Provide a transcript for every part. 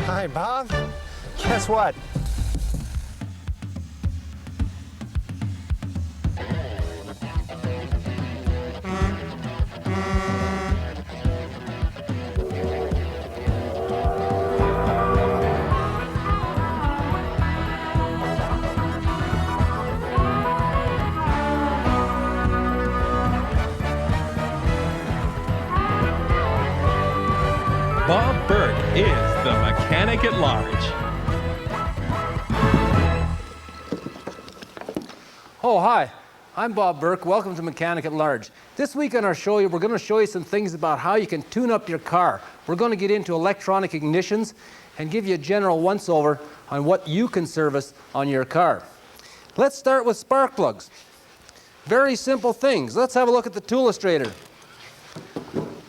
Hi, Bob. Guess what? Bob Bourke is the mechanic at large. Oh, hi. I'm Bob Bourke. Welcome to Mechanic at Large. This week on our show, we're going to show you some things about how you can tune up your car. We're going to get into electronic ignitions and give you a general once-over on what you can service on your car. Let's start with spark plugs. Very simple things. Let's have a look at the tool illustrator.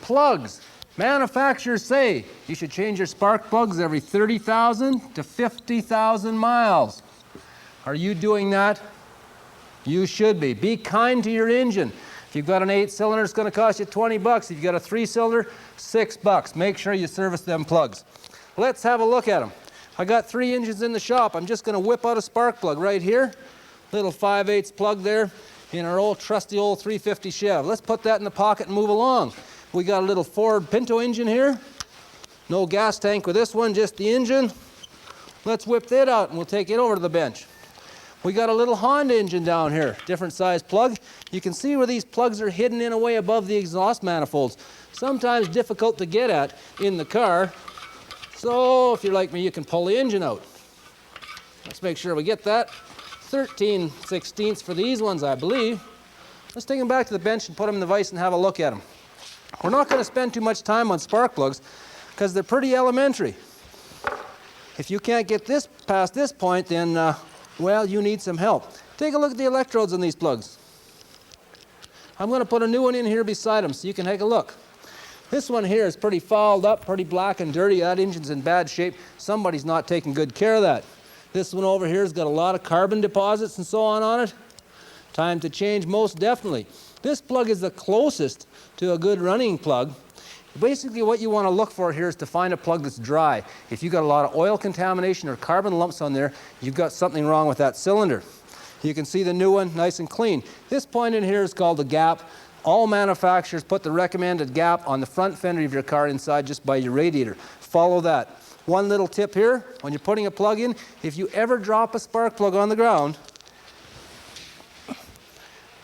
Plugs. Manufacturers say you should change your spark plugs every 30,000 to 50,000 miles. Are you doing that? You should be. Be kind to your engine. If you've got an 8-cylinder, it's going to cost you 20 bucks. If you've got a 3-cylinder, 6 bucks. Make sure you service them plugs. Let's have a look at them. I got 3 engines in the shop. I'm just going to whip out a spark plug right here. Little 5/8 plug there in our old trusty old 350 Chev. Let's put that in the pocket and move along. We got a little Ford Pinto engine here. No gas tank with this one, just the engine. Let's whip that out and we'll take it over to the bench. We got a little Honda engine down here, different size plug. You can see where these plugs are hidden in a way above the exhaust manifolds. Sometimes difficult to get at in the car. So if you're like me, you can pull the engine out. Let's make sure we get that. 13/16 for these ones, I believe. Let's take them back to the bench and put them in the vise and have a look at them. We're not going to spend too much time on spark plugs because they're pretty elementary. If you can't get this past this point, then well, you need some help. Take a look at the electrodes on these plugs. I'm going to put a new one in here beside them so you can take a look. This one here is pretty fouled up, pretty black and dirty. That engine's in bad shape. Somebody's not taking good care of that. This one over here has got a lot of carbon deposits and so on it. Time to change most definitely. This plug is the closest to a good running plug. Basically what you want to look for here is to find a plug that's dry. If you've got a lot of oil contamination or carbon lumps on there, you've got something wrong with that cylinder. You can see the new one, nice and clean. This point in here is called the gap. All manufacturers put the recommended gap on the front fender of your car inside just by your radiator. Follow that. One little tip here, when you're putting a plug in, if you ever drop a spark plug on the ground,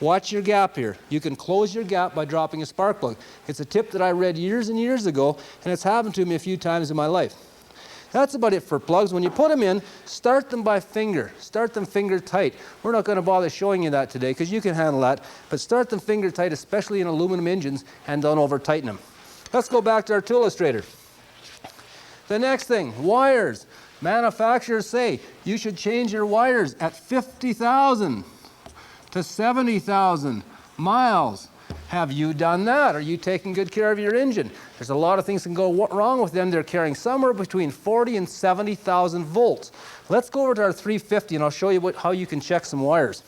watch your gap here. You can close your gap by dropping a spark plug. It's a tip that I read years and years ago, and it's happened to me a few times in my life. That's about it for plugs. When you put them in, start them by finger. Start them finger tight. We're not going to bother showing you that today because you can handle that, but start them finger tight, especially in aluminum engines, and don't over tighten them. Let's go back to our tool illustrator. The next thing, wires. Manufacturers say you should change your wires at 50,000 to 70,000 miles. Have you done that? Are you taking good care of your engine? There's a lot of things that can go wrong with them. They're carrying somewhere between 40 and 70,000 volts. Let's go over to our 350 and I'll show you how you can check some wires.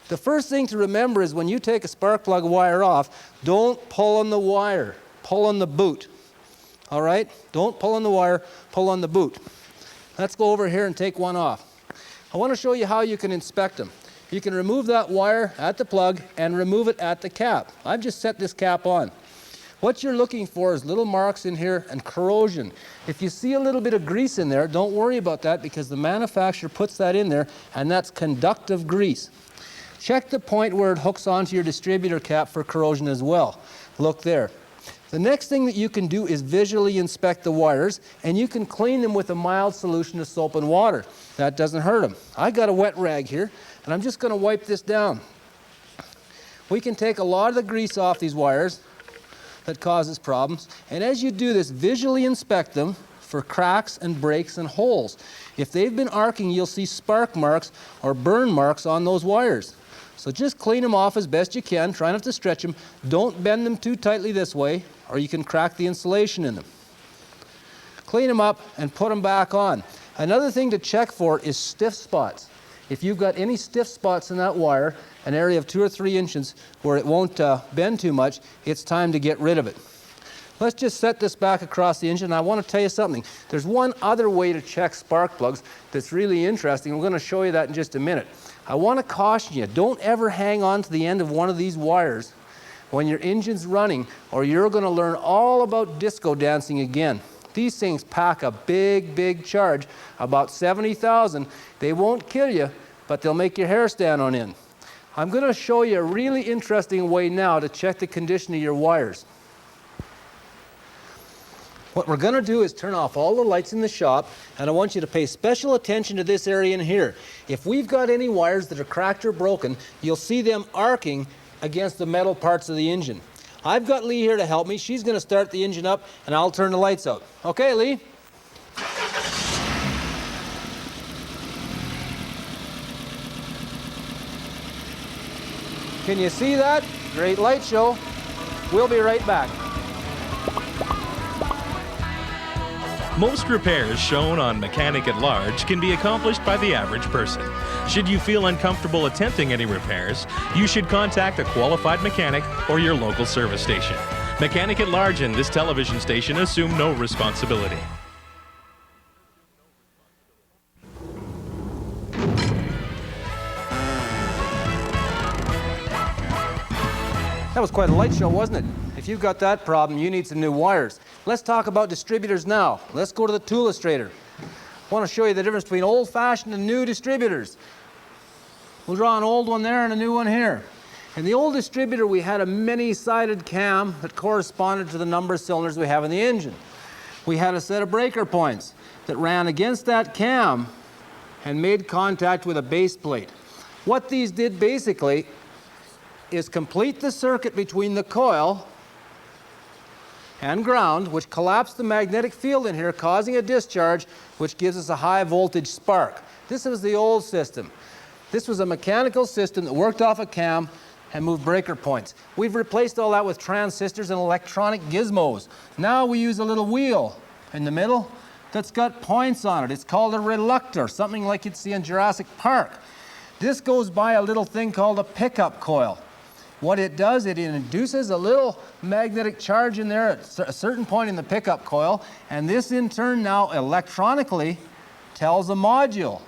The first thing to remember is when you take a spark plug wire off, don't pull on the wire, pull on the boot. All right? Don't pull on the wire, pull on the boot. Let's go over here and take one off. I want to show you how you can inspect them. You can remove that wire at the plug and remove it at the cap. I've just set this cap on. What you're looking for is little marks in here and corrosion. If you see a little bit of grease in there, don't worry about that because the manufacturer puts that in there and that's conductive grease. Check the point where it hooks onto your distributor cap for corrosion as well. Look there. The next thing that you can do is visually inspect the wires, and you can clean them with a mild solution of soap and water. That doesn't hurt them. I got a wet rag here, and I'm just going to wipe this down. We can take a lot of the grease off these wires that causes problems, and as you do this, visually inspect them for cracks and breaks and holes. If they've been arcing, you'll see spark marks or burn marks on those wires. So just clean them off as best you can. Try not to stretch them. Don't bend them too tightly this way, or you can crack the insulation in them. Clean them up and put them back on. Another thing to check for is stiff spots. If you've got any stiff spots in that wire, an area of 2 or 3 inches where it won't bend too much, it's time to get rid of it. Let's just set this back across the engine. I want to tell you something. There's one other way to check spark plugs that's really interesting. We're going to show you that in just a minute. I want to caution you, don't ever hang on to the end of one of these wires when your engine's running, or you're going to learn all about disco dancing again. These things pack a big, big charge, about 70,000. They won't kill you, but they'll make your hair stand on end. I'm going to show you a really interesting way now to check the condition of your wires. What we're going to do is turn off all the lights in the shop, and I want you to pay special attention to this area in here. If we've got any wires that are cracked or broken, you'll see them arcing against the metal parts of the engine. I've got Lee here to help me. She's going to start the engine up, and I'll turn the lights out. Okay, Lee? Can you see that? Great light show. We'll be right back. Most repairs shown on Mechanic at Large can be accomplished by the average person. Should you feel uncomfortable attempting any repairs, you should contact a qualified mechanic or your local service station. Mechanic at Large and this television station assume no responsibility. That was quite a light show, wasn't it? If you've got that problem, you need some new wires. Let's talk about distributors now. Let's go to the tool illustrator. I want to show you the difference between old-fashioned and new distributors. We'll draw an old one there and a new one here. In the old distributor, we had a many-sided cam that corresponded to the number of cylinders we have in the engine. We had a set of breaker points that ran against that cam and made contact with a base plate. What these did basically is complete the circuit between the coil and ground, which collapsed the magnetic field in here, causing a discharge, which gives us a high voltage spark. This was the old system. This was a mechanical system that worked off a cam and moved breaker points. We've replaced all that with transistors and electronic gizmos. Now we use a little wheel in the middle that's got points on it. It's called a reluctor, something like you'd see in Jurassic Park. This goes by a little thing called a pickup coil. What it does, it induces a little magnetic charge in there at a certain point in the pickup coil, and this in turn now electronically tells a module,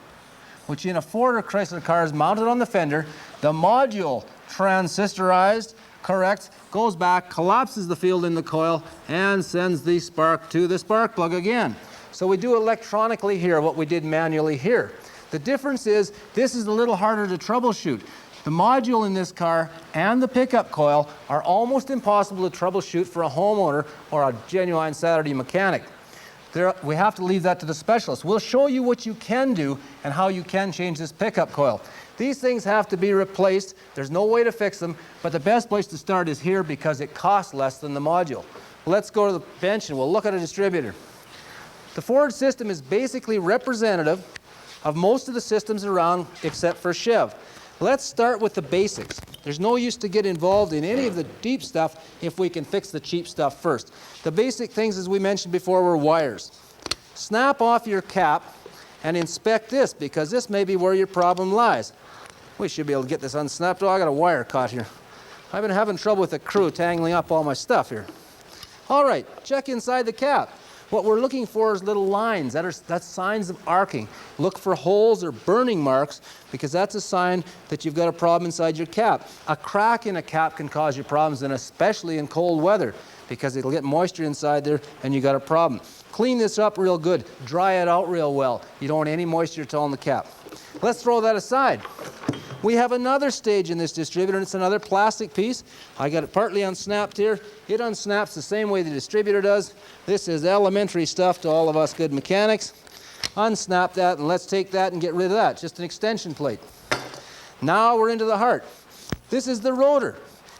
which in a Ford or Chrysler car is mounted on the fender. The module, transistorized, correct, goes back, collapses the field in the coil, and sends the spark to the spark plug again. So we do electronically here what we did manually here. The difference is this is a little harder to troubleshoot. The module in this car and the pickup coil are almost impossible to troubleshoot for a homeowner or a genuine Saturday mechanic. We have to leave that to the specialist. We'll show you what you can do and how you can change this pickup coil. These things have to be replaced. There's no way to fix them, but the best place to start is here because it costs less than the module. Let's go to the bench and we'll look at a distributor. The Ford system is basically representative of most of the systems around except for Chev. Let's start with the basics. There's no use to get involved in any of the deep stuff if we can fix the cheap stuff first. The basic things, as we mentioned before, were wires. Snap off your cap and inspect this because this may be where your problem lies. We should be able to get this unsnapped. Oh, I got a wire caught here. I've been having trouble with the crew tangling up all my stuff here. All right, check inside the cap. What we're looking for is little lines. That's signs of arcing. Look for holes or burning marks because that's a sign that you've got a problem inside your cap. A crack in a cap can cause you problems, and especially in cold weather because it'll get moisture inside there and you got a problem. Clean this up real good. Dry it out real well. You don't want any moisture at all in the cap. Let's throw that aside. We have another stage in this distributor, and it's another plastic piece. I got it partly unsnapped here. It unsnaps the same way the distributor does. This is elementary stuff to all of us good mechanics. Unsnap that, and let's take that and get rid of that. Just an extension plate. Now we're into the heart. This is the rotor.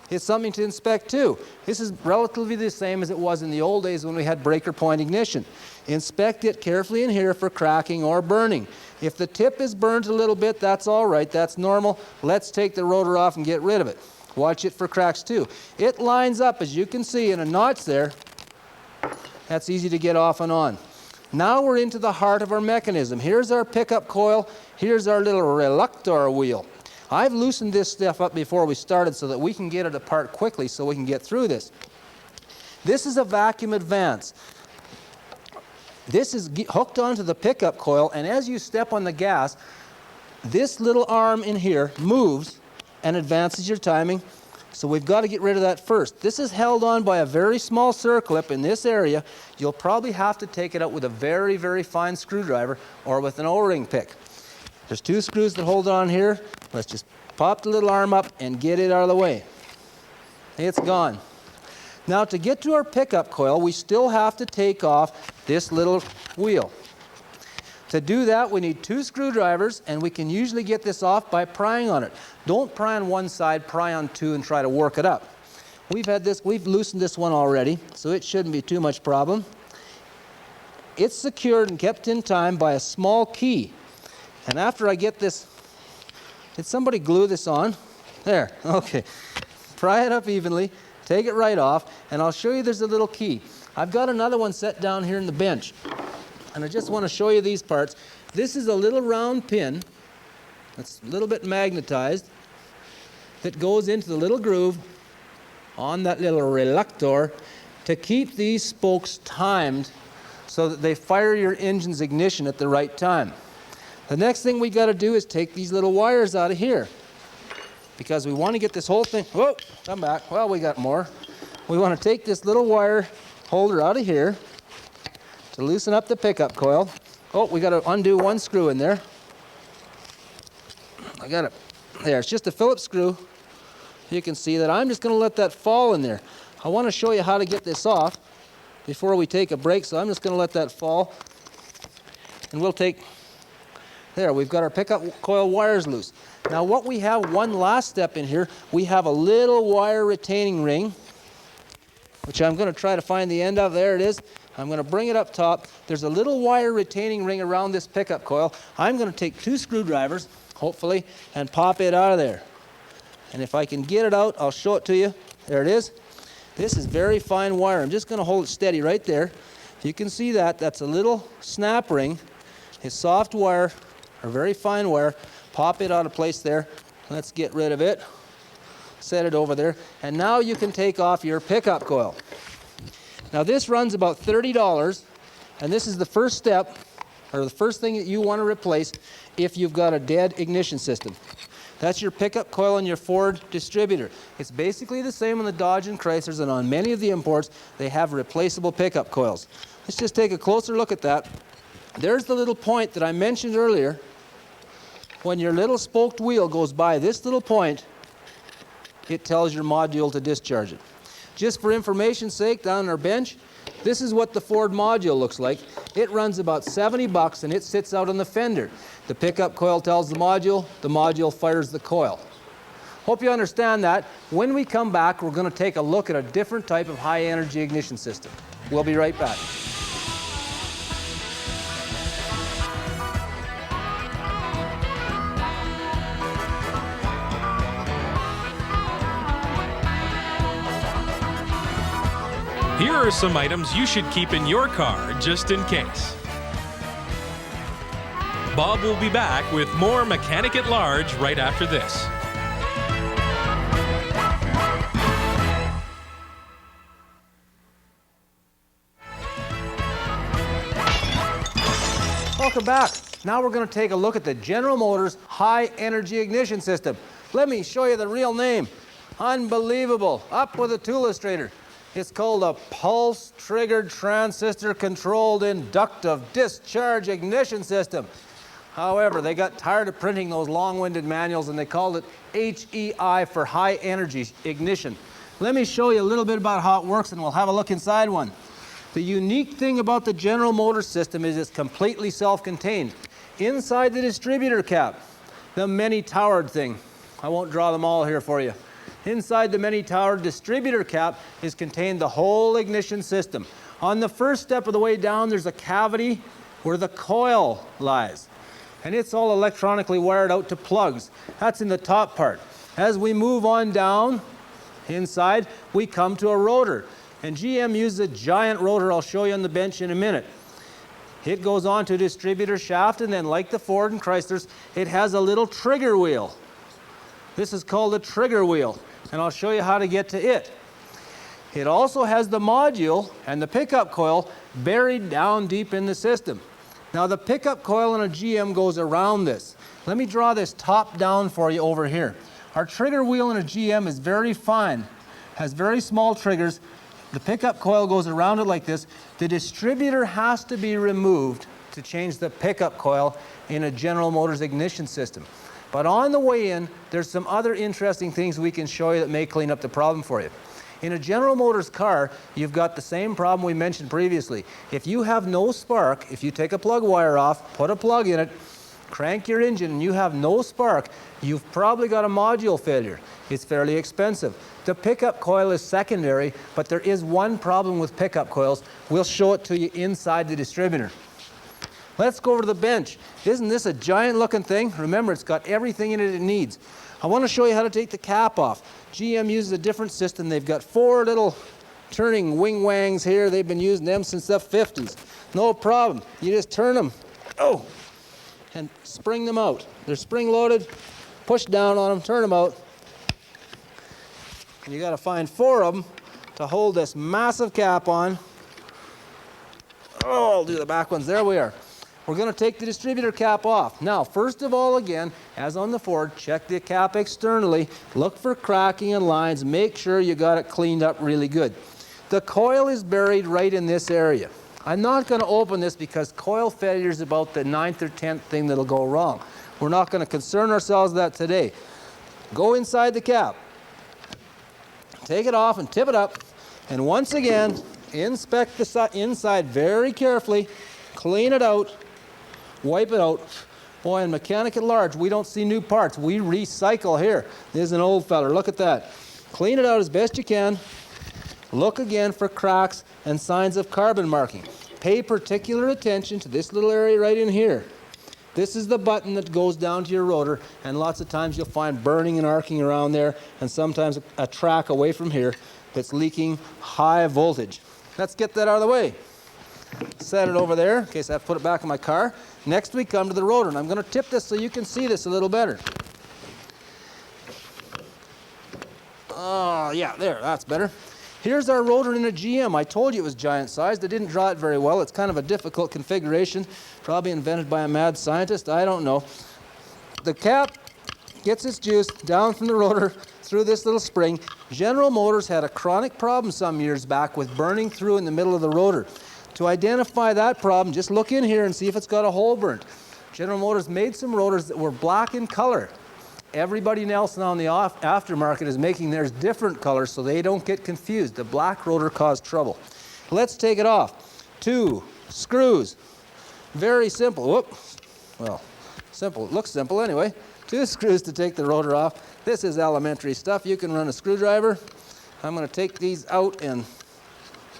It's something to inspect too. This is relatively the same as it was in the old days when we had breaker point ignition. Inspect it carefully in here for cracking or burning. If the tip is burnt a little bit, that's all right, that's normal. Let's take the rotor off and get rid of it. Watch it for cracks too. It lines up, as you can see, in a notch there. That's easy to get off and on. Now we're into the heart of our mechanism. Here's our pickup coil. Here's our little reluctor wheel. I've loosened this stuff up before we started so that we can get it apart quickly so we can get through this. This is a vacuum advance. This is hooked onto the pickup coil, and as you step on the gas, this little arm in here moves and advances your timing. So we've got to get rid of that first. This is held on by a very small circlip in this area. You'll probably have to take it out with a very, very fine screwdriver or with an O-ring pick. There's 2 screws that hold it on here. Let's just pop the little arm up and get it out of the way. It's gone. Now to get to our pickup coil, we still have to take off this little wheel. To do that, we need 2 screwdrivers, and we can usually get this off by prying on it. Don't pry on one side, pry on 2 and try to work it up. We've loosened this one already, so it shouldn't be too much problem. It's secured and kept in time by a small key. And after I get this, did somebody glue this on? There, okay. Pry it up evenly, take it right off, and I'll show you there's a little key. I've got another one set down here in the bench. And I just want to show you these parts. This is a little round pin that's a little bit magnetized that goes into the little groove on that little reluctor to keep these spokes timed so that they fire your engine's ignition at the right time. The next thing we got to do is take these little wires out of here, because we want to get this whole thing, whoa, come back, well, we got more. We want to take this little wire holder out of here to loosen up the pickup coil. Oh, we got to undo 1 screw in there. I got it. There, it's just a Phillips screw. You can see that I'm just going to let that fall in there. I want to show you how to get this off before we take a break, so I'm just going to let that fall. And we'll take, there, we've got our pickup coil wires loose. Now what we have, one last step in here, we have a little wire retaining ring, which I'm going to try to find the end of. There it is. I'm going to bring it up top. There's a little wire retaining ring around this pickup coil. I'm going to take 2 screwdrivers, hopefully, and pop it out of there. And if I can get it out, I'll show it to you. There it is. This is very fine wire. I'm just going to hold it steady right there. You can see that. That's a little snap ring. It's soft wire, or very fine wire. Pop it out of place there. Let's get rid of it. Set it over there. And now you can take off your pickup coil. Now this runs about $30, and this is the first step, or the first thing that you want to replace if you've got a dead ignition system. That's your pickup coil on your Ford distributor. It's basically the same on the Dodge and Chryslers, and on many of the imports, they have replaceable pickup coils. Let's just take a closer look at that. There's the little point that I mentioned earlier. When your little spoked wheel goes by this little point, it tells your module to discharge it. Just for information's sake, down on our bench, this is what the Ford module looks like. It runs about $70 and it sits out on the fender. The pickup coil tells the module fires the coil. Hope you understand that. When we come back, we're going to take a look at a different type of high energy ignition system. We'll be right back. Here are some items you should keep in your car just in case. Bob will be back with more Mechanic at Large right after this. Welcome back. Now we're going to take a look at the General Motors high energy ignition system. Let me show you the real name. Unbelievable. Up with a tool illustrator. It's called a pulse-triggered transistor-controlled inductive discharge ignition system. However, they got tired of printing those long-winded manuals and they called it HEI for high energy ignition. Let me show you a little bit about how it works and we'll have a look inside one. The unique thing about the General Motors system is it's completely self-contained. Inside the distributor cap, the many-towered thing. I won't draw them all here for you. Inside the many-towered distributor cap is contained the whole ignition system. On the first step of the way down, there's a cavity where the coil lies. And it's all electronically wired out to plugs. That's in the top part. As we move on down inside, we come to a rotor. And GM uses a giant rotor I'll show you on the bench in a minute. It goes on to a distributor shaft, and then like the Ford and Chryslers, it has a little trigger wheel. This is called a trigger wheel, and I'll show you how to get to it. It also has the module and the pickup coil buried down deep in the system. Now the pickup coil in a GM goes around this. Let me draw this top down for you over here. Our trigger wheel in a GM is very fine, has very small triggers. The pickup coil goes around it like this. The distributor has to be removed to change the pickup coil in a General Motors ignition system. But on the way in, there's some other interesting things we can show you that may clean up the problem for you. In a General Motors car, you've got the same problem we mentioned previously. If you have no spark, if you take a plug wire off, put a plug in it, crank your engine, and you have no spark, you've probably got a module failure. It's fairly expensive. The pickup coil is secondary, but there is one problem with pickup coils. We'll show it to you inside the distributor. Let's go over to the bench. Isn't this a giant looking thing? Remember, it's got everything in it needs. I want to show you how to take the cap off. GM uses a different system. They've got 4 little turning wing wangs here. They've been using them since the 50s. No problem. You just turn them, and spring them out. They're spring loaded. Push down on them, turn them out. And you got to find 4 of them to hold this massive cap on. Oh, I'll do the back ones. There we are. We're going to take the distributor cap off. Now, first of all, again, as on the Ford, check the cap externally. Look for cracking and lines. Make sure you got it cleaned up really good. The coil is buried right in this area. I'm not going to open this because coil failure is about the 9th or 10th thing that'll go wrong. We're not going to concern ourselves with that today. Go inside the cap. Take it off and tip it up. And once again, inspect the inside very carefully. Clean it out. Wipe it out. Boy, in Mechanic at Large, we don't see new parts. We recycle here. There's an old feller. Look at that. Clean it out as best you can. Look again for cracks and signs of carbon marking. Pay particular attention to this little area right in here. This is the button that goes down to your rotor, and lots of times you'll find burning and arcing around there, and sometimes a track away from here that's leaking high voltage. Let's get that out of the way. Set it over there in case I have to put it back in my car. Next we come to the rotor, and I'm going to tip this so you can see this a little better. Oh, yeah, there, that's better. Here's our rotor in a GM. I told you it was giant sized. I didn't draw it very well. It's kind of a difficult configuration, probably invented by a mad scientist. I don't know. The cap gets its juice down from the rotor through this little spring. General Motors had a chronic problem some years back with burning through in the middle of the rotor. To identify that problem, just look in here and see if it's got a hole burnt. General Motors made some rotors that were black in color. Everybody else now in the aftermarket is making theirs different colors so they don't get confused. The black rotor caused trouble. Let's take it off. 2 screws. Very simple. Whoops. Well, simple. It looks simple anyway. 2 screws to take the rotor off. This is elementary stuff. You can run a screwdriver. I'm going to take these out and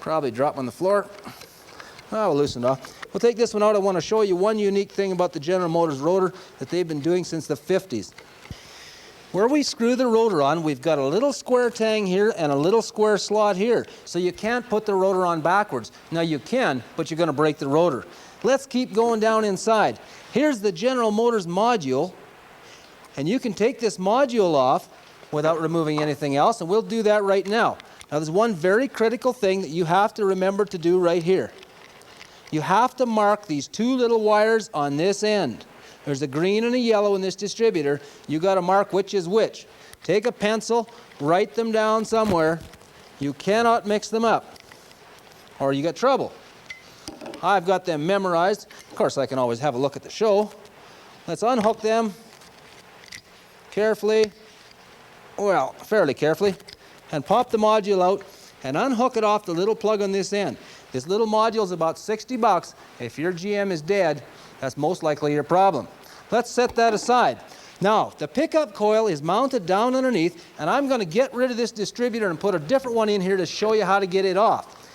probably drop them on the floor. Oh, we'll loosen it off. We'll take this one out. I want to show you one unique thing about the General Motors rotor that they've been doing since the 50s. Where we screw the rotor on, we've got a little square tang here and a little square slot here. So you can't put the rotor on backwards. Now you can, but you're going to break the rotor. Let's keep going down inside. Here's the General Motors module. And you can take this module off without removing anything else, and we'll do that right now. Now there's one very critical thing that you have to remember to do right here. You have to mark these 2 little wires on this end. There's a green and a yellow in this distributor. You got to mark which is which. Take a pencil, write them down somewhere. You cannot mix them up, or you get trouble. I've got them memorized. Of course, I can always have a look at the show. Let's unhook them carefully, well, fairly carefully, and pop the module out and unhook it off the little plug on this end. This little module is about 60 bucks. If your GM is dead, that's most likely your problem. Let's set that aside. Now, the pickup coil is mounted down underneath, and I'm going to get rid of this distributor and put a different one in here to show you how to get it off.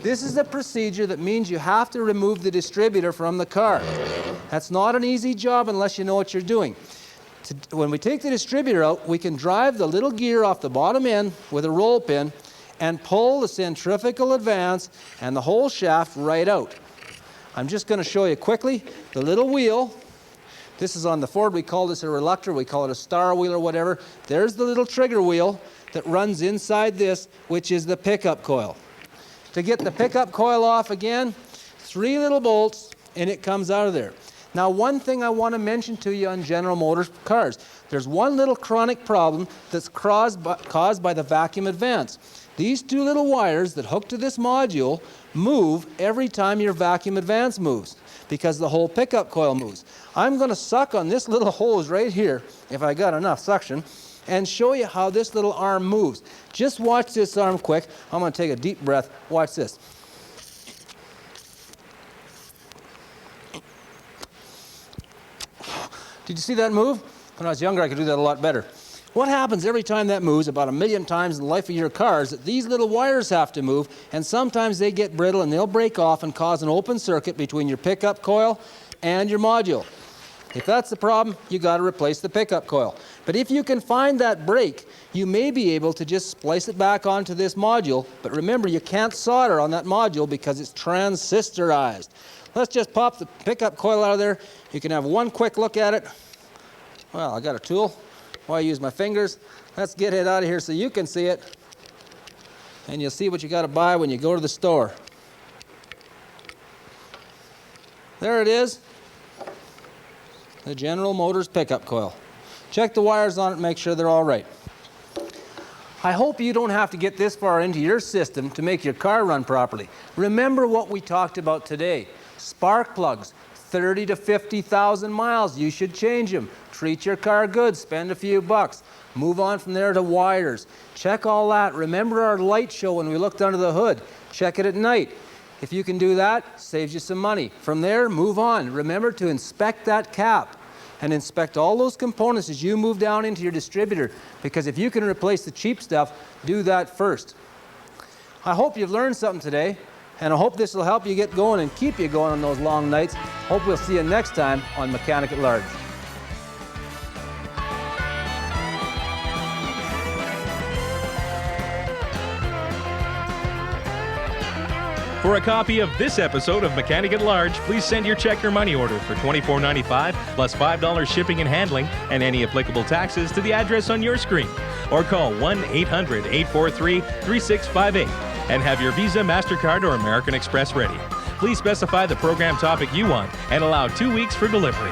This is a procedure that means you have to remove the distributor from the car. That's not an easy job unless you know what you're doing. When we take the distributor out, we can drive the little gear off the bottom end with a roll pin and pull the centrifugal advance and the whole shaft right out. I'm just going to show you quickly the little wheel. This is on the Ford. We call this a reluctor. We call it a star wheel or whatever. There's the little trigger wheel. that runs inside this, which is the pickup coil. To get the pickup coil off again, 3 little bolts, and it comes out of there. Now, one thing I want to mention to you on General Motors cars, there's one little chronic problem that's caused by the vacuum advance. These 2 little wires that hook to this module move every time your vacuum advance moves, because the whole pickup coil moves. I'm going to suck on this little hose right here, if I got enough suction, and show you how this little arm moves. Just watch this arm quick. I'm going to take a deep breath. Watch this. Did you see that move? When I was younger, I could do that a lot better. What happens every time that moves, about 1,000,000 times in the life of your car, is that these little wires have to move, and sometimes they get brittle and they'll break off and cause an open circuit between your pickup coil and your module. If that's the problem, you got to replace the pickup coil. But if you can find that break, you may be able to just splice it back onto this module. But remember, you can't solder on that module because it's transistorized. Let's just pop the pickup coil out of there. You can have one quick look at it. Well, I got a tool. Why use my fingers? Let's get it out of here so you can see it. And you'll see what you got to buy when you go to the store. There it is. The General Motors pickup coil. Check the wires on it and make sure they're all right. I hope you don't have to get this far into your system to make your car run properly. Remember what we talked about today. Spark plugs, 30 to 50,000 miles, you should change them. Treat your car good, spend a few bucks. Move on from there to wires. Check all that. Remember our light show when we looked under the hood. Check it at night. If you can do that, saves you some money. From there, move on. Remember to inspect that cap and inspect all those components as you move down into your distributor, because if you can replace the cheap stuff, do that first. I hope you've learned something today, and I hope this will help you get going and keep you going on those long nights. Hope we'll see you next time on Mechanic at Large. For a copy of this episode of Mechanic at Large, please send your check or money order for $24.95 plus $5 shipping and handling and any applicable taxes to the address on your screen. Or call 1-800-843-3658 and have your Visa, MasterCard, or American Express ready. Please specify the program topic you want and allow 2 weeks for delivery.